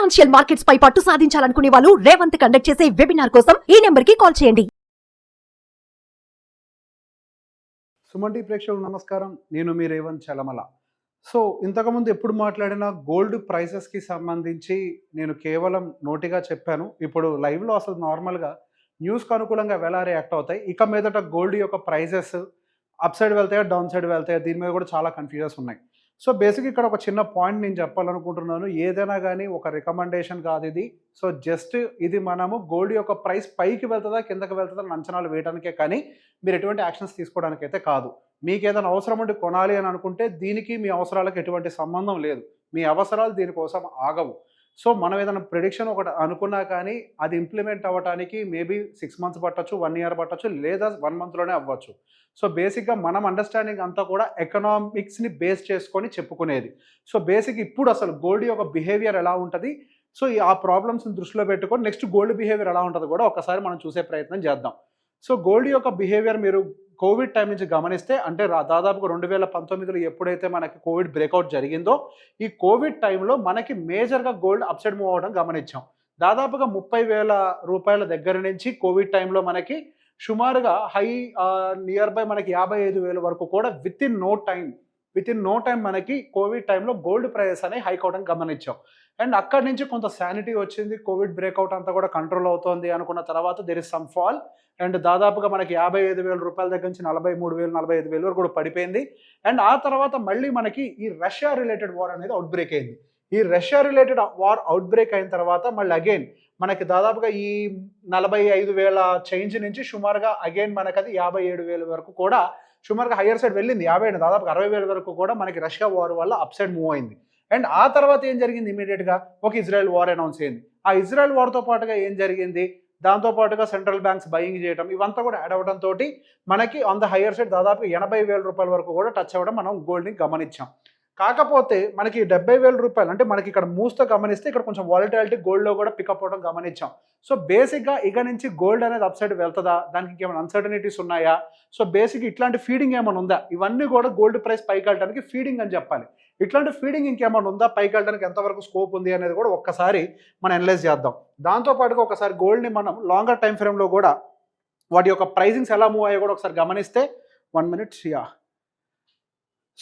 Financial markets పై పట్టు సాధించాలనుకునే వాళ్ళు Revanth conduct చేసే వెబినార్ కోసం ఈ నెంబర్ కి కాల్ చేయండి. సుమన్ టీవీ ప్రేక్షకులకు నమస్కారం. నేను మీ రేవంత్ చలమల. సో ఇంతకుముందు ఎప్పుడు మాట్లాడినా గోల్డ్ ప్రైసెస్కి సంబంధించి నేను కేవలం నోటిగా చెప్పాను. ఇప్పుడు లైవ్లో అసలు నార్మల్గా న్యూస్కి అనుకూలంగా ఎలా రియాక్ట్ అవుతాయి, ఇక మీదట గోల్డ్ యొక్క ప్రైజెస్ అప్ సైడ్ వెళ్తాయా డౌన్ సైడ్ వెళ్తాయా, దీని మీద కూడా చాలా కన్ఫ్యూజన్స్ ఉన్నాయి. సో బేసిక్ ఇక్కడ ఒక చిన్న పాయింట్ నేను చెప్పాలనుకుంటున్నాను. ఏదైనా కానీ ఒక రికమెండేషన్ కాదు ఇది. సో జస్ట్ ఇది మనము గోల్డ్ యొక్క ప్రైస్ పైకి వెళ్తుందా కిందకి వెళ్తుందా అని అంచనాలు వేయడానికే, కానీ మీరు ఎటువంటి యాక్షన్స్ తీసుకోవడానికైతే కాదు. మీకు ఏదైనా అవసరం ఉంటే కొనాలి అని అనుకుంటే దీనికి మీ అవసరాలకు ఎటువంటి సంబంధం లేదు. మీ అవసరాలు దీనికోసం ఆగవు. సో మనం ఏదైనా ప్రిడిక్షన్ ఒకటి అనుకున్నా కానీ అది ఇంప్లిమెంట్ అవ్వడానికి మేబీ 6 months పట్టచ్చు, 1 year పట్టచ్చు, లేదా 1 monthలోనే అవ్వచ్చు. సో బేసిక్గా మనం అండర్స్టాండింగ్ అంతా కూడా ఎకనామిక్స్ని బేస్ చేసుకొని చెప్పుకునేది. సో బేసిక్ ఇప్పుడు అసలు గోల్డ్ యొక్క బిహేవియర్ ఎలా ఉంటుంది, సో ఆ ప్రాబ్లమ్స్ని దృష్టిలో పెట్టుకొని నెక్స్ట్ గోల్డ్ బిహేవియర్ ఎలా ఉంటుందో కూడా ఒకసారి మనం చూసే ప్రయత్నం చేద్దాం. సో గోల్డ్ యొక్క బిహేవియర్ మీరు కోవిడ్ టైం నుంచి గమనిస్తే, అంటే దాదాపుగా 2019లో ఎప్పుడైతే మనకి కోవిడ్ బ్రేక్అవుట్ జరిగిందో, ఈ కోవిడ్ టైంలో మనకి మేజర్గా గోల్డ్ అప్సైడ్ మూవ్ అవ్వడం గమనించాం. దాదాపుగా 30,000 రూపాయల దగ్గర నుంచి కోవిడ్ టైంలో మనకి సుమారుగా హై నియర్ బై మనకి 55,000 వరకు కూడా విత్ ఇన్ నో టైం మనకి కోవిడ్ టైంలో గోల్డ్ ప్రైజెస్ అనేవి హైక్ అవడం గమనించాం. అండ్ అక్కడి నుంచి కొంత శానిటీ వచ్చింది, కోవిడ్ బ్రేక్అవుట్ అంతా కూడా కంట్రోల్ అవుతోంది అనుకున్న తర్వాత there is some fall. And దాదాపుగా మనకి 55,000 రూపాయల దగ్గర నుంచి 43,000, 45,000 వరకు కూడా పడిపోయింది. అండ్ ఆ తర్వాత మళ్ళీ మనకి ఈ రష్యా రిలేటెడ్ వార్ అనేది అవుట్ బ్రేక్ అయింది. ఈ Russia related war out break అయిన తర్వాత మళ్ళీ అగైన్ మనకి దాదాపుగా ఈ 45,000 చేంజ్ నుంచి సుమారుగా అగైన్ మనకి అది 57,000 వరకు కూడా సుమారుగా హయ్యర్ సైడ్ వెళ్ళింది. దాదాపుగా 60,000 వరకు కూడా మనకి రష్యా వార్ వల్ల అప్ సైడ్ మూవ్ అయింది. అండ్ ఆ తర్వాత ఏం జరిగింది, ఇమీడియట్గా ఒక ఇజ్రాయెల్ వార్ అనౌన్స్ అయింది. ఆ ఇజ్రాయెల్ వార్తో పాటుగా ఏం జరిగింది, దాంతోపాటుగా సెంట్రల్ బ్యాంక్స్ బయింగ్ చేయడం, ఇవంతా కూడా యాడ్ అవ్వడంతో మనకి ఆన్ ద హయ్యర్ సైడ్ దాదాపు 80,000 రూపాయల వరకు కూడా టచ్ అవ్వడం మనం గోల్డ్ని గమనించాం. కాకపోతే మనకి 70,000 రూపాయలు అంటే మనకి ఇక్కడ మూవ్స్తో గమనిస్తే ఇక్కడ కొంచెం వాలటిలిటీ గోల్డ్లో కూడా పికప్ అవ్వడం గమనించాం. సో బేసిక్గా ఇక నుంచి గోల్డ్ అనేది అప్ సైడ్ వెళ్తుందా, దానికి ఇంకేమైనా అన్సర్టనిటీస్ ఉన్నాయా, సో బేసిక్ ఇట్లాంటి ఫీడింగ్ ఏమైనా ఉందా, ఇవన్నీ కూడా గోల్డ్ ప్రైస్ పైకి వెళ్ళడానికి ఫీడింగ్ అని చెప్పాలి. ఇట్లాంటి ఫీడింగ్ ఇంకేమైనా ఉందా, పైకి వెళ్ళడానికి ఎంతవరకు స్కోప్ ఉంది అనేది కూడా ఒక్కసారి మనం అనలైజ్ చేద్దాం. దాంతోపాటుగా ఒకసారి గోల్డ్ని మనం లాంగర్ టైం ఫ్రేమ్లో కూడా వాటి యొక్క ప్రైజింగ్స్ ఎలా మూవ్ అయ్యో కూడా ఒకసారి గమనిస్తే 1 minute.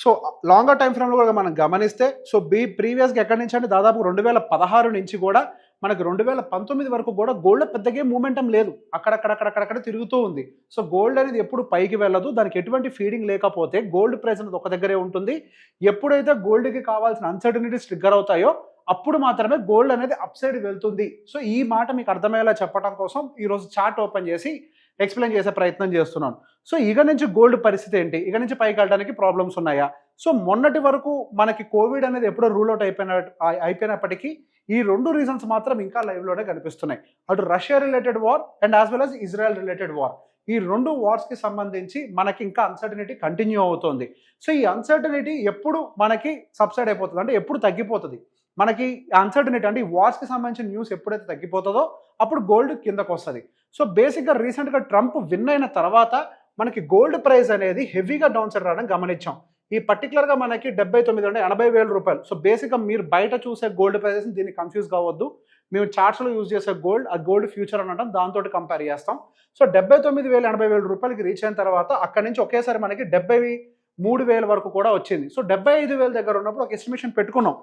సో లాంగర్ టైం ఫ్రేమ్లో కూడా మనం గమనిస్తే, సో ప్రీవియస్గా ఎక్కడి నుంచి అంటే దాదాపు 2016 నుంచి కూడా మనకి 2019 వరకు కూడా గోల్డ్ పెద్దగా మూమెంటం లేదు, అక్కడక్కడ తిరుగుతూ ఉంది. సో గోల్డ్ అనేది ఎప్పుడు పైకి వెళ్ళదు, దానికి ఎటువంటి ఫీడింగ్ లేకపోతే గోల్డ్ ప్రైస్ అనేది ఒక దగ్గరే ఉంటుంది. ఎప్పుడైతే గోల్డ్కి కావాల్సిన అన్సర్టనిటీస్ ట్రిగ్గర్ అవుతాయో అప్పుడు మాత్రమే గోల్డ్ అనేది అప్ సైడ్ వెళ్తుంది. సో ఈ మాట మీకు అర్థమయ్యేలా చెప్పడం కోసం ఈరోజు చార్ట్ ఓపెన్ చేసి ఎక్స్ప్లెయిన్ చేసే ప్రయత్నం చేస్తున్నాను. సో ఇక నుంచి గోల్డ్ పరిస్థితి ఏంటి, ఇక నుంచి పైకి వెళ్ళడానికి ప్రాబ్లమ్స్ ఉన్నాయా? సో మొన్నటి వరకు మనకి కోవిడ్ అనేది ఎప్పుడో రూల్ అవుట్ అయిపోయినప్పటికీ ఈ 2 రీజన్స్ మాత్రం ఇంకా లైవ్లోనే కనిపిస్తున్నాయి. అటు Russia related war and as well as Israel related war. ఈ 2 వార్స్కి సంబంధించి మనకి ఇంకా అన్సర్టనిటీ కంటిన్యూ అవుతుంది. సో ఈ అన్సర్టనిటీ ఎప్పుడు మనకి సబ్సైడ్ అయిపోతుంది, అంటే ఎప్పుడు తగ్గిపోతుంది మనకి అన్సర్టనిటీ, అంటే ఈ వార్స్కి సంబంధించిన న్యూస్ ఎప్పుడైతే తగ్గిపోతుందో అప్పుడు గోల్డ్ కిందకు వస్తుంది. సో బేసిక్గా రీసెంట్గా ట్రంప్ విన్ అయిన తర్వాత మనకి గోల్డ్ ప్రైస్ అనేది హెవీగా డౌన్ సైడ్ రావడం గమనించాం. ఈ పర్టికులర్గా మనకి 79 అంటే 80,000 రూపాయలు. సో బేసిక్గా మీరు బయట చూసే గోల్డ్ ప్రైసెస్ దీన్ని కన్ఫ్యూజ్ కావద్దు. మేము చార్ట్స్లో యూజ్ చేసే గోల్డ్ ఆ గోల్డ్ ఫ్యూచర్ అనడం దాంతో కంపేర్ చేస్తాం. సో 79,000, 80,000 రూపాయలకి రీచ్ అయిన తర్వాత అక్కడి నుంచి ఒకేసారి మనకి 73,000 వరకు కూడా వచ్చింది. సో 75,000 దగ్గర ఉన్నప్పుడు ఒక ఎస్టిమేషన్ పెట్టుకున్నాం.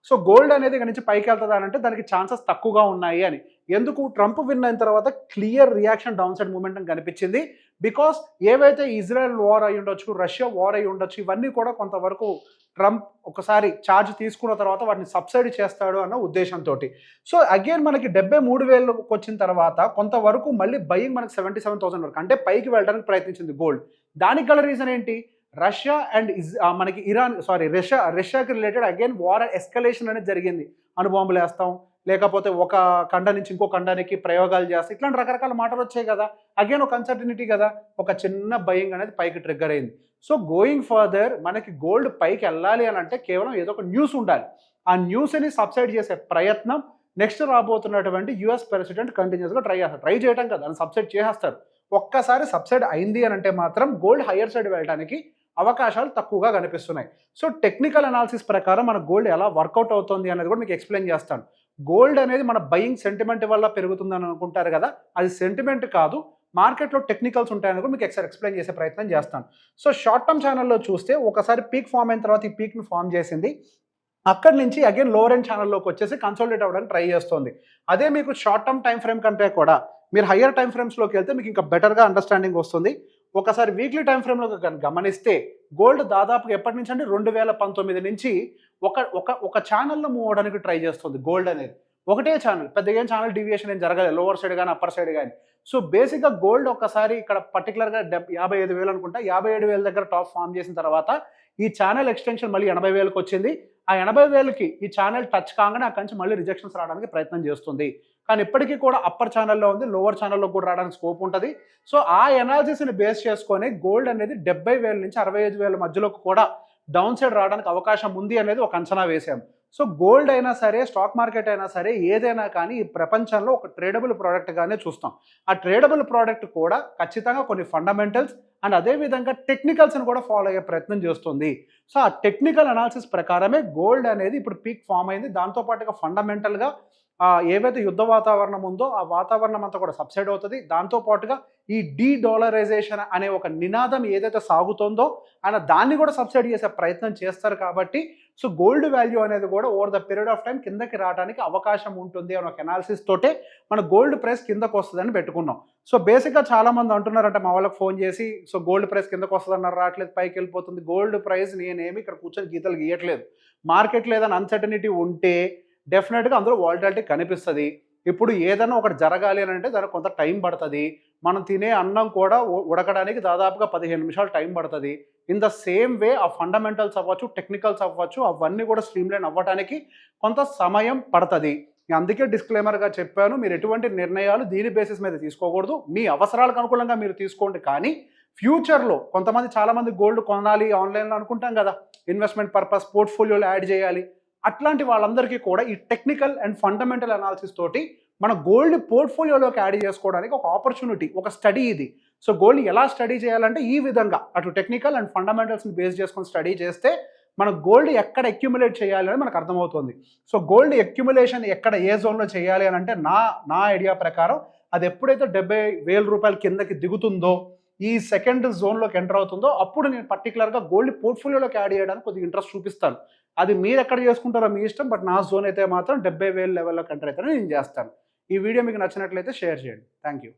సో గోల్డ్ అనేది ఇక్కడ నుంచి పైకి వెళ్తుందా అంటే దానికి ఛాన్సెస్ తక్కువగా ఉన్నాయి అని. ఎందుకు, ట్రంప్ విన్ అయిన తర్వాత clear reaction down side moment కనిపించింది. బికాస్ ఏవైతే ఇజ్రాయెల్ వార్ అయి ఉండొచ్చు, రష్యా వార్ అయి ఉండొచ్చు, ఇవన్నీ కూడా కొంతవరకు ట్రంప్ ఒకసారి ఛార్జ్ తీసుకున్న తర్వాత వాటిని సబ్సిడీ చేస్తాడు అన్న ఉద్దేశంతో. సో అగైన్ మనకి 73,000 వచ్చిన తర్వాత కొంతవరకు మళ్ళీ బయింగ్ మనకి 77,000 వరకు అంటే పైకి వెళ్ళడానికి ప్రయత్నించింది గోల్డ్. దానికి గల రీజన్ ఏంటి, రష్యా అండ్ మనకి రష్యాకి రిలేటెడ్ అగైన్ వార్ ఎస్కలేషన్ అనేది జరిగింది. అణుబాంబులు వేస్తాం, లేకపోతే ఒక ఖండ నుంచి ఇంకో ఖండానికి ప్రయోగాలు చేస్తాం, ఇట్లాంటి రకరకాల మాటలు వచ్చాయి కదా. అగైన్ ఒక అన్సర్టనిటీ కదా, ఒక చిన్న బయింగ్ అనేది పైకి ట్రిగ్గర్ అయింది. సో గోయింగ్ ఫర్దర్ మనకి గోల్డ్ పైకి వెళ్ళాలి అని అంటే కేవలం ఏదో ఒక న్యూస్ ఉండాలి. ఆ న్యూస్ని సబ్సైడ్ చేసే ప్రయత్నం నెక్స్ట్ రాబోతున్నటువంటి యుఎస్ ప్రెసిడెంట్ కంటిన్యూస్గా ట్రై చేయడం కదా, దాన్ని సబ్సైడ్ చేసేస్తారు. ఒక్కసారి సబ్సైడ్ అయింది అని అంటే మాత్రం గోల్డ్ హయ్యర్ సైడ్ వెళ్ళడానికి అవకాశాలు తక్కువగా కనిపిస్తున్నాయి. సో టెక్నికల్ అనాలిసిస్ ప్రకారం మన గోల్డ్ ఎలా వర్కౌట్ అవుతుంది అనేది కూడా మీకు ఎక్స్ప్లెయిన్ చేస్తాను. గోల్డ్ అనేది మన బయింగ్ సెంటిమెంట్ వల్ల పెరుగుతుందని అనుకుంటారు కదా, అది సెంటిమెంట్ కాదు, మార్కెట్లో టెక్నికల్స్ ఉంటాయని కూడా మీకు ఒకసారి ఎక్స్ప్లెయిన్ చేసే ప్రయత్నం చేస్తాను. సో షార్ట్ టర్మ్ ఛానల్లో చూస్తే ఒకసారి పీక్ ఫామ్ అయిన తర్వాత ఈ పీక్ను ఫామ్ చేసింది, అక్కడి నుంచి అగైన్ లోవర్ ఎండ్ ఛానల్లోకి వచ్చేసి కన్సోలిడేట్ అవ్వడానికి ట్రై చేస్తుంది. అదే మీకు షార్ట్ టర్మ్ టైం ఫ్రేమ్ కంటే కూడా మీరు హయ్యర్ టైం ఫ్రేమ్స్లోకి వెళ్తే మీకు ఇంకా బెటర్గా అండర్స్టాండింగ్ వస్తుంది. ఒకసారి వీక్లీ టైం ఫ్రేమ్లో గమనిస్తే గోల్డ్ దాదాపుగా ఎప్పటి నుంచి అంటే 2019 నుంచి ఒక ఛానల్లో మూవ్ అవడానికి ట్రై చేస్తుంది గోల్డ్ అనేది. ఒకటే ఛానల్, పెద్దగా ఏం ఛానల్ డీవియేషన్ ఏం జరగలేదు లోవర్ సైడ్ కానీ అప్పర్ సైడ్ కానీ. సో బేసిక్గా గోల్డ్ ఒకసారి ఇక్కడ పర్టికులర్గా 55,000 అనుకుంటా, 57,000 దగ్గర టాప్ ఫామ్ చేసిన తర్వాత ఈ ఛానల్ ఎక్స్టెన్షన్ మళ్ళీ 80,000కి వచ్చింది. ఆ 80,000కి ఈ ఛానల్ టచ్ కాగానే అక్కడి నుంచి మళ్ళీ రిజెక్షన్స్ రావడానికి ప్రయత్నం చేస్తుంది. కానీ ఇప్పటికీ కూడా అప్పర్ ఛానల్లో ఉంది, లోవర్ ఛానల్లో కూడా రావడానికి స్కోప్ ఉంటుంది. సో ఆ ఎనాలిసిస్ని బేస్ చేసుకొని గోల్డ్ అనేది 70,000 నుంచి 65,000 మధ్యలోకి కూడా డౌన్ సైడ్ రావడానికి అవకాశం ఉంది అనేది ఒక అంచనా వేసాం. సో గోల్డ్ అయినా సరే, స్టాక్ మార్కెట్ అయినా సరే, ఏదైనా కానీ ఈ ప్రపంచంలో ఒక ట్రేడబుల్ ప్రోడక్ట్గానే చూస్తాం. ఆ ట్రేడబుల్ ప్రోడక్ట్ కూడా ఖచ్చితంగా కొన్ని ఫండమెంటల్స్ అండ్ అదేవిధంగా టెక్నికల్స్ని కూడా ఫాలో అయ్యే ప్రయత్నం చేస్తుంది. సో ఆ టెక్నికల్ అనాలిసిస్ ప్రకారమే గోల్డ్ అనేది ఇప్పుడు పీక్ ఫామ్ అయింది. దాంతోపాటుగా ఫండమెంటల్గా ఏవైతే యుద్ధ వాతావరణం ఉందో ఆ వాతావరణం అంతా కూడా సబ్సైడ్ అవుతుంది. దాంతోపాటుగా ఈ డీడాలరైజేషన్ అనే ఒక నినాదం ఏదైతే సాగుతుందో ఆయన దాన్ని కూడా సబ్సైడ్ చేసే ప్రయత్నం చేస్తారు. కాబట్టి సో గోల్డ్ వాల్యూ అనేది కూడా over the period of time కిందకి రావడానికి అవకాశం ఉంటుంది అని ఒక అనాలిసిస్ తోటే మన గోల్డ్ ప్రైస్ కిందకు వస్తుందని పెట్టుకున్నాం. సో బేసిక్గా చాలా మంది అంటున్నారంటే మా వాళ్ళకి ఫోన్ చేసి, సో గోల్డ్ ప్రైస్ కిందకు వస్తుంది అన్నారు, రావట్లేదు, పైకి వెళ్ళిపోతుంది. గోల్డ్ ప్రైస్ నేనేమి ఇక్కడ కూర్చొని గీతలు గీయట్లేదు. మార్కెట్లో ఏదైనా అన్సర్టనిటీ ఉంటే డెఫినెట్గా అందులో వాలటాలిటీ కనిపిస్తుంది. ఇప్పుడు ఏదైనా ఒకటి జరగాలి అని అంటే దానికి కొంత టైం పడుతుంది. మనం తినే అన్నం కూడా ఉడకడానికి దాదాపుగా 15 నిమిషాలు టైం పడుతుంది. ఇన్ ద సేమ్ వే ఆ ఫండమెంటల్స్ అవ్వచ్చు, టెక్నికల్స్ అవ్వచ్చు, అవన్నీ కూడా స్ట్రీమ్లైన్ అవ్వడానికి కొంత సమయం పడుతుంది. అందుకే డిస్క్లైమర్గా చెప్పాను, మీరు ఎటువంటి నిర్ణయాలు దీని బేసిస్ మీద తీసుకోకూడదు. మీ అవసరాలకు అనుకూలంగా మీరు తీసుకోండి. కానీ ఫ్యూచర్లో కొంతమంది చాలామంది గోల్డ్ కొనాలి ఆన్లైన్లో అనుకుంటాం కదా, ఇన్వెస్ట్మెంట్ పర్పస్ పోర్ట్ఫోలియోలో యాడ్ చేయాలి, అట్లాంటి వాళ్ళందరికీ కూడా ఈ టెక్నికల్ అండ్ ఫండమెంటల్ అనాలిసిస్ తోటి మన గోల్డ్ పోర్ట్ఫోలియోలోకి యాడ్ చేసుకోవడానికి ఒక ఆపర్చునిటీ, ఒక స్టడీ ఇది. సో గోల్డ్ ఎలా స్టడీ చేయాలంటే ఈ విధంగా అటు టెక్నికల్ అండ్ ఫండమెంటల్స్ని బేస్ చేసుకొని స్టడీ చేస్తే మన గోల్డ్ ఎక్కడ అక్యుములేట్ చేయాలి అని మనకు అర్థమవుతుంది. సో గోల్డ్ అక్యుములేషన్ ఎక్కడ ఏ జోన్లో చేయాలి అని అంటే నా ఐడియా ప్రకారం అది ఎప్పుడైతే 70,000 రూపాయల కిందకి దిగుతుందో, ఈ సెకండ్ జోన్లోకి ఎంటర్ అవుతుందో, అప్పుడు నేను పర్టికులర్గా గోల్డ్ పోర్ట్ఫోలియోలోకి యాడ్ చేయడానికి కొద్దిగా ఇంట్రెస్ట్ చూపిస్తాను. అది మీరు ఎక్కడ చేసుకుంటారో మీ ఇష్టం. బట్ నా జోన్ అయితే మాత్రం 70,000 లెవెల్లోకి ఎంటర్ అవుతానని నేను చేస్తాను. ఈ వీడియో మీకు నచ్చినట్లయితే షేర్ చేయండి. Thank you.